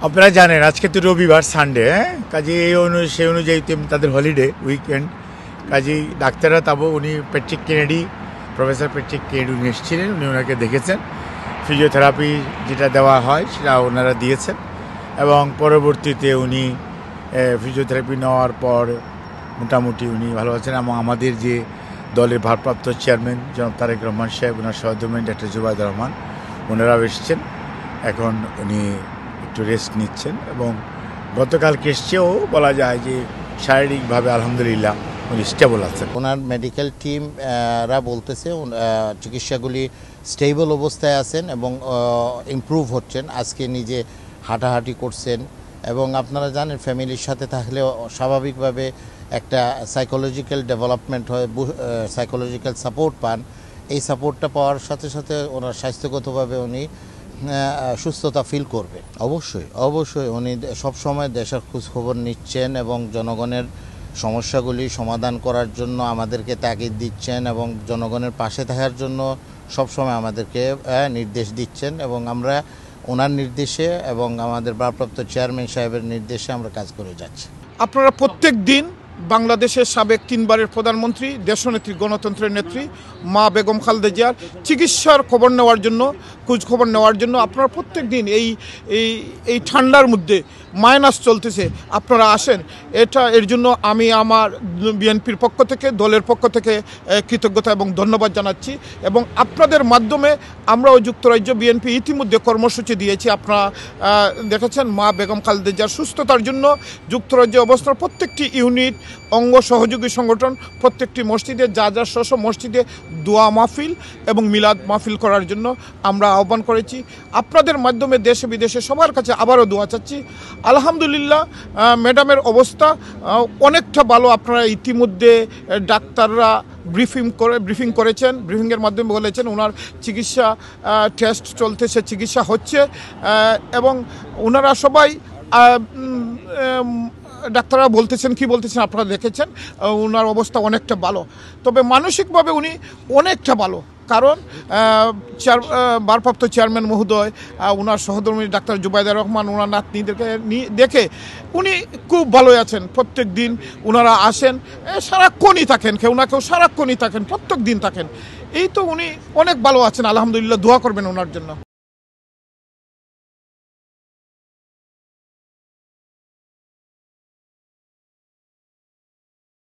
আপনারা জানেন আজকে তো রবিবার সানডে, কাজে সেই অনুযায়ী তাদের হলিডে উইকেন্ড, কাজেই ডাক্তাররা তাবো উনি প্রফেসর প্যাট্রিক কেনেডি উনি এসেছিলেন, উনি ওনাকে দেখেছেন, ফিজিওথেরাপি যেটা দেওয়া হয় সেটা ওনারা দিয়েছেন এবং পরবর্তীতে উনি ফিজিওথেরাপি নেওয়ার পর মোটামুটি উনি ভালো আছেন। এবং আমাদের যে দলের ভারপ্রাপ্ত চেয়ারম্যান জনাব তারেক রহমান সাহেব, ওনার সহধর্মিনী ডাক্তার জুবাইদুর রহমান, ওনারাও এসেছেন, এখন উনি একটু রেস্ট নিচ্ছেন এবং গতকালকে এসছেও বলা যায় যে শারীরিকভাবে আলহামদুলিল্লাহ উনি স্টেবল আছেন। ওনার মেডিকেল টিমরা বলতেছে চিকিৎসাগুলি স্টেবল অবস্থায় আছেন এবং ইমপ্রুভ হচ্ছেন। আজকে নিজে হাঁটাহাঁটি করছেন এবং আপনারা জানেন ফ্যামিলির সাথে থাকলে স্বাভাবিকভাবে একটা সাইকোলজিক্যাল ডেভেলপমেন্ট হয়, সাইকোলজিক্যাল সাপোর্ট পান। এই সাপোর্টটা পাওয়ার সাথে সাথে ওনার স্বাস্থ্যগতভাবে উনি সুস্থতা ফিল করবে। অবশ্যই উনি সবসময় দেশের খোঁজখবর নিচ্ছেন এবং জনগণের সমস্যাগুলি সমাধান করার জন্য আমাদেরকে তাগিদ দিচ্ছেন এবং জনগণের পাশে থাকার জন্য সবসময় আমাদেরকে নির্দেশ দিচ্ছেন এবং আমরা ওনার নির্দেশে এবং আমাদের ভারপ্রাপ্ত চেয়ারম্যান সাহেবের নির্দেশে আমরা কাজ করে যাচ্ছি। আপনারা প্রত্যেক দিন বাংলাদেশের সাবেক 3 বারের প্রধানমন্ত্রী, দেশনেত্রী, গণতন্ত্রের নেত্রী মা বেগম খালেদা জিয়ার চিকিৎসার খবর নেওয়ার জন্য, খোঁজ খবর নেওয়ার জন্য আপনারা প্রত্যেক দিন এই ঠান্ডার মধ্যে মাইনাস চলতেছে, আপনারা আসেন। এর জন্য আমি আমার বিএনপির পক্ষ থেকে, দলের পক্ষ থেকে কৃতজ্ঞতা এবং ধন্যবাদ জানাচ্ছি এবং আপনাদের মাধ্যমে আমরাও যুক্তরাজ্য বিএনপি ইতিমধ্যে কর্মসূচি দিয়েছি। আপনারা দেখেছেন মা বেগম খালেদা জিয়ার সুস্থতার জন্য যুক্তরাজ্যে অবস্থান প্রত্যেকটি ইউনিট, অঙ্গ সহযোগী সংগঠন প্রত্যেকটি মসজিদে যা মসজিদে দোয়া মাহফিল এবং মিলাদ মাহফিল করার জন্য আমরা আহ্বান করেছি। আপনাদের মাধ্যমে দেশে বিদেশে সবার কাছে আবারও দোয়া চাচ্ছি। আলহামদুলিল্লাহ ম্যাডামের অবস্থা অনেকটা ভালো। আপনারা ইতিমধ্যে ডাক্তাররা ব্রিফিং করেছেন, ব্রিফিংয়ের মাধ্যমে বলেছেন ওনার চিকিৎসা টেস্ট চলতেছে, চিকিৎসা হচ্ছে এবং ওনারা সবাই ডাক্তাররা বলতেছেন আপনারা দেখেছেন ওনার অবস্থা অনেকটা ভালো। তবে মানসিকভাবে উনি অনেকটা ভালো, কারণ ভারপ্রাপ্ত চেয়ারম্যান মহোদয়, ওনার সহধর্মিনী ডাক্তার জুবাইদুর রহমান, ওনার নাতনিদেরকে দেখে উনি খুব ভালো আছেন। প্রত্যেক দিন ওনারা আসেন, সারাক্ষণই থাকেন, কেউ সারাক্ষণই থাকেন, প্রত্যেক দিন থাকেন। এই তো উনি অনেক ভালো আছেন আলহামদুলিল্লাহ। দোয়া করবেন ওনার জন্য।